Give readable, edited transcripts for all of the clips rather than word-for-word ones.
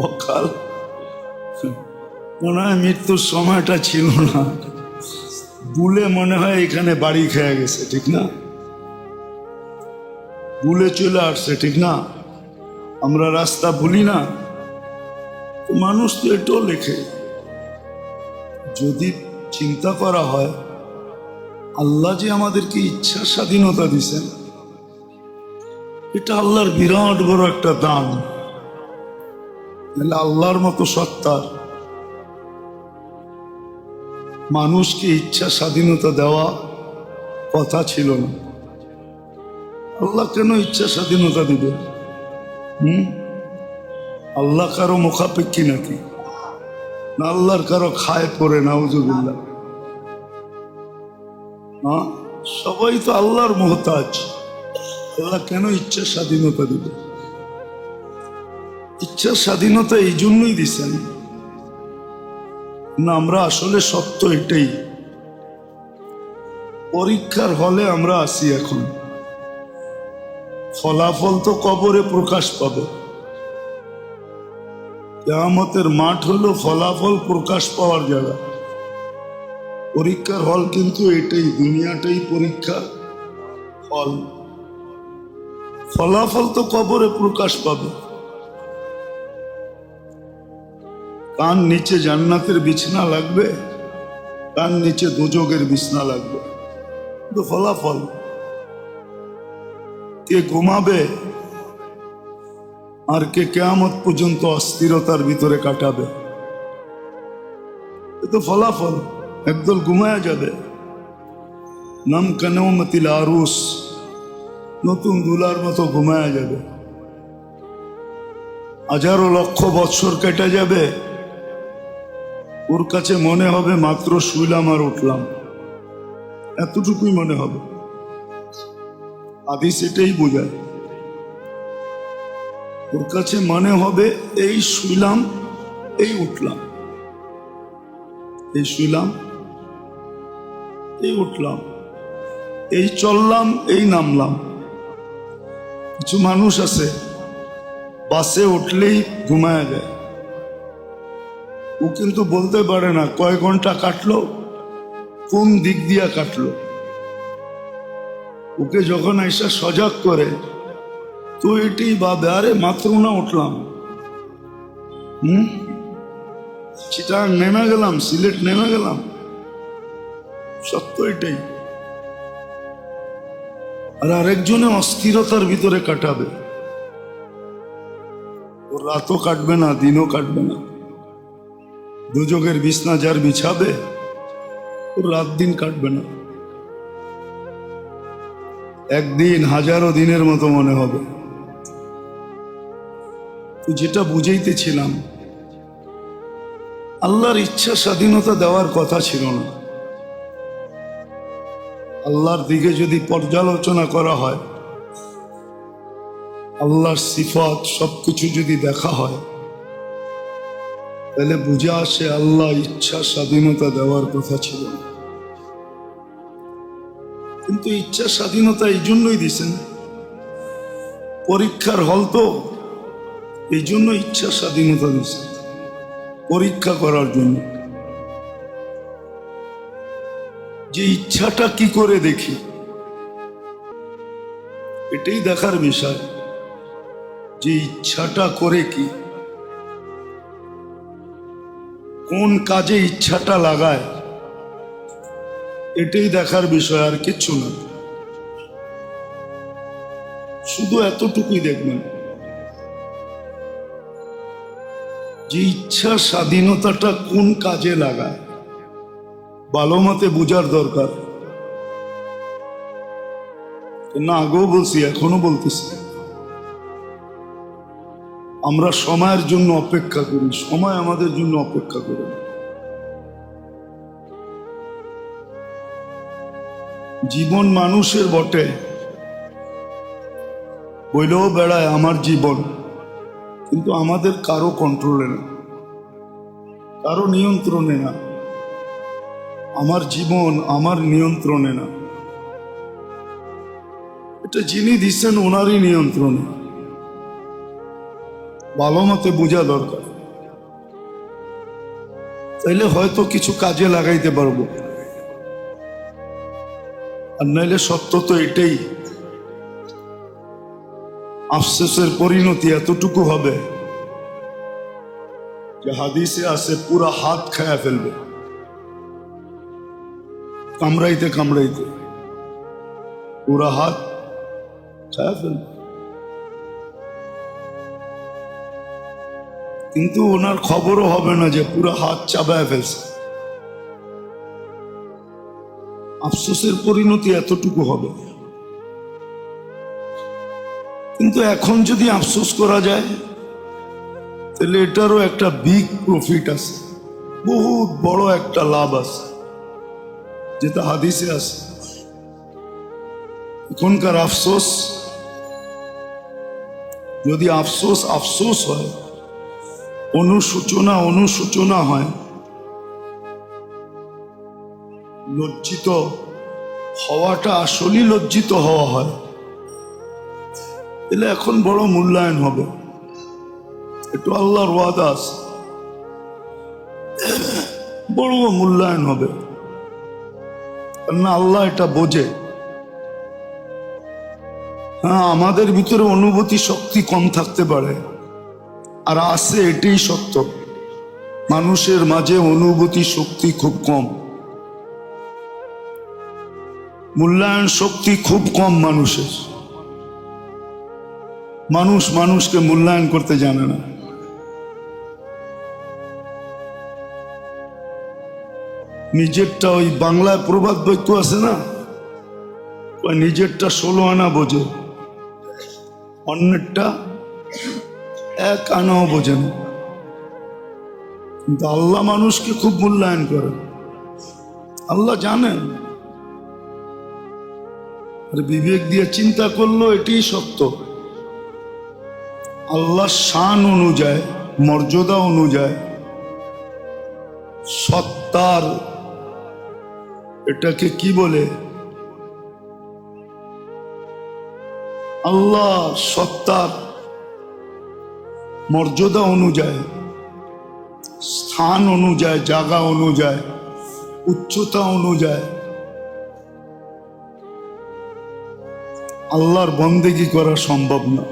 অকাল মনে হয় মৃত্যুর সময়টা ছিল না, ভুলে মনে হয় এখানে বাড়ি খেয়ে গেছে, ঠিক না? ভুলে চলে আসছে, ঠিক না? আমরা রাস্তা ভুলি না, তো মানুষ তো এটাও লেখে। যদি চিন্তা করা হয় আল্লাহ যে আমাদেরকে ইচ্ছা স্বাধীনতা দিছেন, এটা আল্লাহর বিরাট বড় একটা দান। আল্লাহর মতো সত্তার মানুষকে ইচ্ছা স্বাধীনতা দেওয়া কথা ছিল না। আল্লাহ কেন ইচ্ছা স্বাধীনতা দিবে? আল্লাহ কারো মুখাপেক্ষী নাকি? না আল্লাহর কারো খায় পড়ে? নাউজুবিল্লাহ। হ্যাঁ, সবাই তো আল্লাহর মুহতাজ। আল্লাহ কেন ইচ্ছা স্বাধীনতা দিবে? ইচ্ছা স্বাধীনতা এই জন্যই দিছেন না, আমরা আসলে সত্য এটাই, পরীক্ষার হলে আমরা আসি এখন, ফলাফল তো কবরে প্রকাশ পাবে। কিয়ামতের মাঠ হলো ফলাফল প্রকাশ পাওয়ার জায়গা। পরীক্ষার হল কিন্তু এটাই, দুনিয়াটাই পরীক্ষার হল। ফলাফল তো কবরে প্রকাশ পাবে। কান নিচে জান্নাতের বিছনা লাগবে, কান নিচে দোজখের বিছনা লাগবে, কিন্তু ফলাফল কে ঘুমাবে আর কে কিয়ামত পর্যন্ত অস্থিরতার ভিতরে কাটাবে, এ তো ফলাফল। একদল ঘুমায়া যাবে, নাম কানৌমতিল আরুস, নতুন দুলার মতো ঘুমায়া যাবে। হাজারো লক্ষ বৎসর কেটে যাবে, ওর কাছে মনে হবে মাত্র শুইলাম আর উঠলাম, এতটুকুই মনে হবে। হাদিস এটাই বোঝায়। ওর কাছে মনে হবে এই শুইলাম, এই উঠলাম, এই শুইলাম, এই উঠলাম, এই চললাম, এই নামলাম। কিছু মানুষ আছে বাসে উঠলেই ঘুমায়া যায়, ও কিন্তু বলতে পারে না কয় ঘন্টা কাটলো, কোন দিক দিয়া কাটলো। ওকে যখন আইসা সজাগ করে তো এটাই ভাবে, আরে মাত্র না উঠলাম, চিটাং নেমে গেলাম, সিলেট নেমে গেলাম। সত্য এটাই। আর আরেকজনে অস্থিরতার ভিতরে কাটাবে, ওর রাতও কাটবে না, দিনও কাটবে না। দুজখের বিছনা যার বিছাবে ওর রাত দিন কাটবে না, একদিন হাজারো দিনের মতো মনে হবে। তো যেটা বুঝাইতেছিলাম, আল্লাহর ইচ্ছা স্বাধীনতা দেওয়ার কথা ছিল না। আল্লাহর দিকে যদি পর্যালোচনা করা হয়, আল্লাহর সিফাত সবকিছু যদি দেখা হয়, তাহলে বুঝে আসে আল্লাহ ইচ্ছা স্বাধীনতা দেওয়ার কথা ছিল না। কিন্তু ইচ্ছা স্বাধীনতা এই জন্যই দিছেন, পরীক্ষার হল তো, এই জন্য ইচ্ছা স্বাধীনতা দিছেন, পরীক্ষা করার জন্য। যে ইচ্ছাটা কি করে দেখি, এটাই দেখার বিষয়। যে ইচ্ছাটা করে কি, কোন কাজে ইচ্ছাটা লাগায়, এটাই দেখার বিষয়, আর কিচ্ছু না। শুধু এতটুকুই দেখবেন, যে ইচ্ছা স্বাধীনতাটা কোন কাজে লাগায়, ভালো মতে বোঝার দরকার। না, আগেও বলছি, এখনো বলতেছি, আমরা সময়ের জন্য অপেক্ষা করি, সময় আমাদের জন্য অপেক্ষা করে। জীবন মানুষের বটে, বইলেও বেড়ায় আমার জীবন, কিন্তু আমাদের কারো কন্ট্রোলে না, কারো নিয়ন্ত্রণে না। আমার জীবন আমার নিয়ন্ত্রণে না, এটা যিনি দিচ্ছেন ওনারই নিয়ন্ত্রণে। ভালো মতে বোঝা দরকার, তাইলে হয়তো কিছু কাজে লাগাইতে পারবো। আর নাইলে সত্য তো এটাই, আফসোসের পরিণতি এতটুকু হবে যে হাদিসে আছে পুরা হাত খায়া ফেলবে, কামড়াইতে কামড়াইতে পুরা হাত খায়া ফেলবে। কিন্তু ওনার খবরও হবে না যে পুরা হাত চাবায় ফেলছে। আফসোসের পরিণতি এতটুকু হবে। কিন্তু এখন যদি আফসোস করা যায় তাহলে এটারও একটা বিগ প্রফিট আছে, বহুত বড় একটা লাভ আছে, যেটা হাদিসে আছে। এখনকার আফসোস যদি আফসোস আফসোস হয়, অনুশোচনা অনুশোচনা হয়, লজ্জিত হওয়াটা আসলেই লজ্জিত হওয়া হয়, তাহলে এখন বড় মূল্যায়ন হবে। একটু আল্লাহর ওয়াদা আছে, বড় মূল্যায়ন হবে। না, আল্লাহ এটা বোঝে। হ্যাঁ, আমাদের ভিতরে অনুভূতি শক্তি কম থাকতে পারে, আর আছে, এটাই সত্য। মানুষের মাঝে অনুভূতি শক্তি খুব কম, মূল্যায়ন শক্তি খুব কম মানুষের। মানুষ মানুষকে মূল্যায়ন করতে জানে না। নিজেরটা, ওই বাংলায় প্রবাদ বাক্য আছে না, ওই নিজেরটা 16 আনা বোঝে, অন্যেরটা 1 আনাও বোঝে না। কিন্তু আল্লাহ মানুষকে খুব মূল্যায়ন করে। আল্লাহ জানেন, আর বিবেক দিয়ে চিন্তা করলো এটাই সত্য। আল্লাহ শান অনুযায়ী, মর্যাদা অনুযায়ী, সত্তার, এটাকে কি বলে, আল্লাহ সত্তার মর্যাদা অনুযায়ী, স্থান অনুযায়ী, জায়গা অনুযায়ী, উচ্চতা অনুযায়ী আল্লাহর বন্দেগী করা সম্ভব না,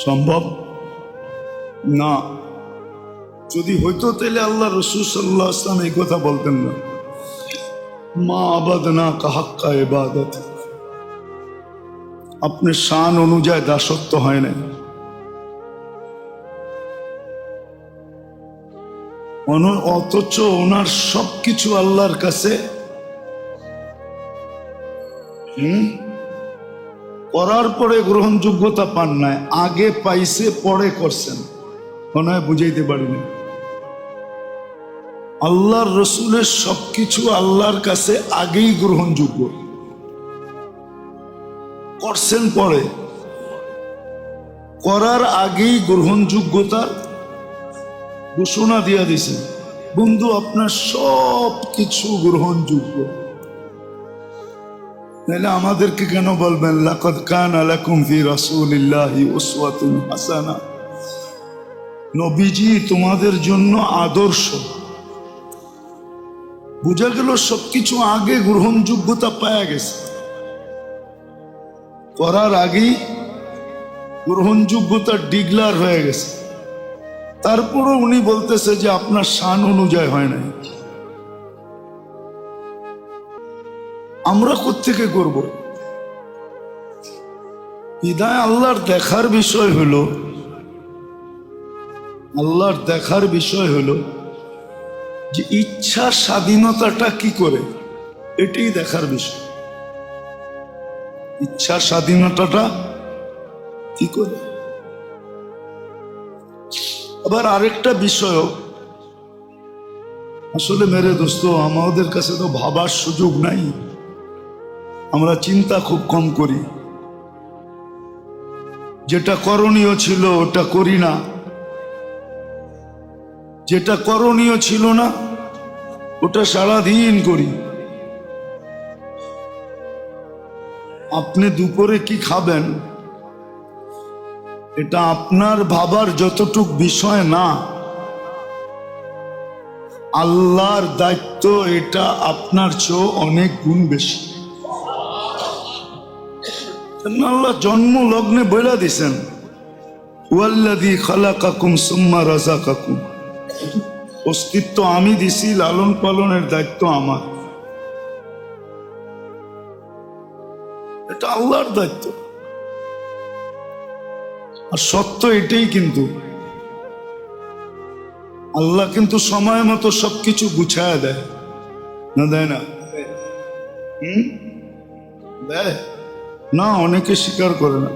সম্ভব না। যদি হইতো তাহলে আল্লাহ রসূল সাল্লাল্লাহু আলাইহি ওয়াসাল্লাম এই কথা বলতেন না, মা আবাদনা কাহাক্কা ইবাদত। আপনার শান অনুযায়ী দাসত্ব হয় না। অথচ ওনার সবকিছু আল্লাহর কাছে করার পরে গ্রহণযোগ্যতা পান নাই, আগে পাইছে পরে করছেন। মনে হয় বুঝাইতে পারিনি। আল্লাহর রসুলের সবকিছু আল্লাহর কাছে আগেই গ্রহণযোগ্য, করছেন পরে, করার আগেই গ্রহণযোগ্যতার ঘোষণা দিয়া দিছেন। বন্ধু, আপনার সব কিছু গ্রহণযোগ্য, তাহলে আমাদেরকে কেন বলবেন লাকাদ কানা লাকুম ফি রাসূলিল্লাহি উসওয়াতুন হাসানাহ, নবীজি তোমাদের জন্য আদর্শ। বুঝা গেল সবকিছু আগে গ্রহণযোগ্যতা পাওয়া গেছে, করার আগেই গ্রহণযোগ্যতা ডিগলার হয়ে গেছে। তারপরও উনি বলতেছে যে আপনার শান অনুযায়ী হয় নাই। আমরা কোত্থেকে করব? বিদায় আল্লাহর দেখার বিষয় হলো, আল্লাহর দেখার বিষয় হলো যে ইচ্ছা স্বাধীনতাটা কি করে, এটাই দেখার বিষয়। ইচ্ছা স্বাধীনতাটা কি করে। আবার আরেকটা বিষয়, আসলে মেরে দোস্ত, আমাদের কাছে তো ভাবার সুযোগ নাই, আমরা চিন্তা খুব কম করি। যেটা করণীয় ছিল ওটা করি না, যেটা করণীয় ছিল না ওটা সারাদিন করি। আপনি দুপুরে কি খাবেন এটা আপনার ভাবার যতটুক বিষয় না, আল্লাহর দায়িত্ব এটা আপনার চেয়েও অনেক গুণ বেশি। আল্লাহ জন্ম লগ্নে বইলা দিছেন, ওয়াল্লাযী খালাকাকুম সুম্মা রাযাকাকুম, অস্তিত্ব আমি দিছি, লালন পালনের দায়িত্ব আমার। এটা আল্লাহর দায়িত্ব। আর সত্য এটাই, কিন্তু আল্লাহ কিন্তু সময় মতো সবকিছু গুছায় দেয়, না দেয় না? দেয় না? অনেকে স্বীকার করে না।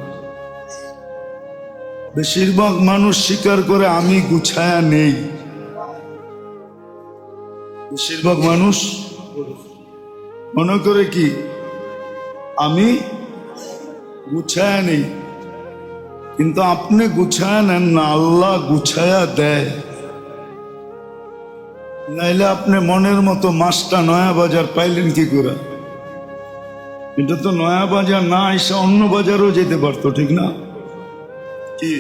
বেশিরভাগ মানুষ স্বীকার করে আমি গুছায়া নেই। বেশিরভাগ মানুষ মনে করে কি আমি গুছায়া নেই, কিন্তু আপনি গুছায়া নেন না, আল্লাহ গুছায়া দেয়। নাইলে আপনি মনের মতো মাছটা নয়া বাজার পাইলেন কি করে? এটা তো নয়া বাজার না এসে অন্য বাজারও যেতে পারতো, ঠিক না? কি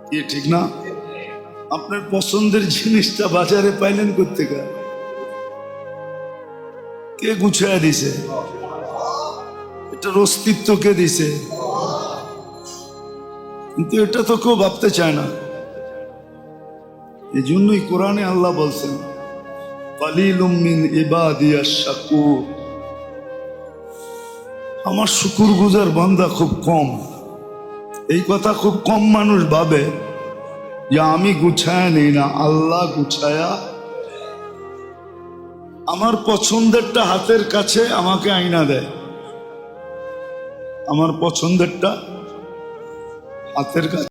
কি ঠিক না? আপনার পছন্দের জিনিসটা বাজারে পাইলেন কোত্থেকে? কে গুছায়া দিছে? এটার অস্তিত্ব কে দিছে? কিন্তু এটা তো কেউ ভাবতে চায় না। এই জন্যই কোরআনে আল্লাহ বলছেন, কালিলুম মিন ইবাদিয়াশ শাকুর, আমার শুকুর গুজার বান্দা খুব কম। এই কথা খুব কম মানুষ ভাবে যে আমি গুছায়া নেই না, আল্লাহ গুছায়া। আমার পছন্দেরটা হাতের কাছে আমাকে আইনা দেয়, আমার পছন্দেরটা হাতের কাছে।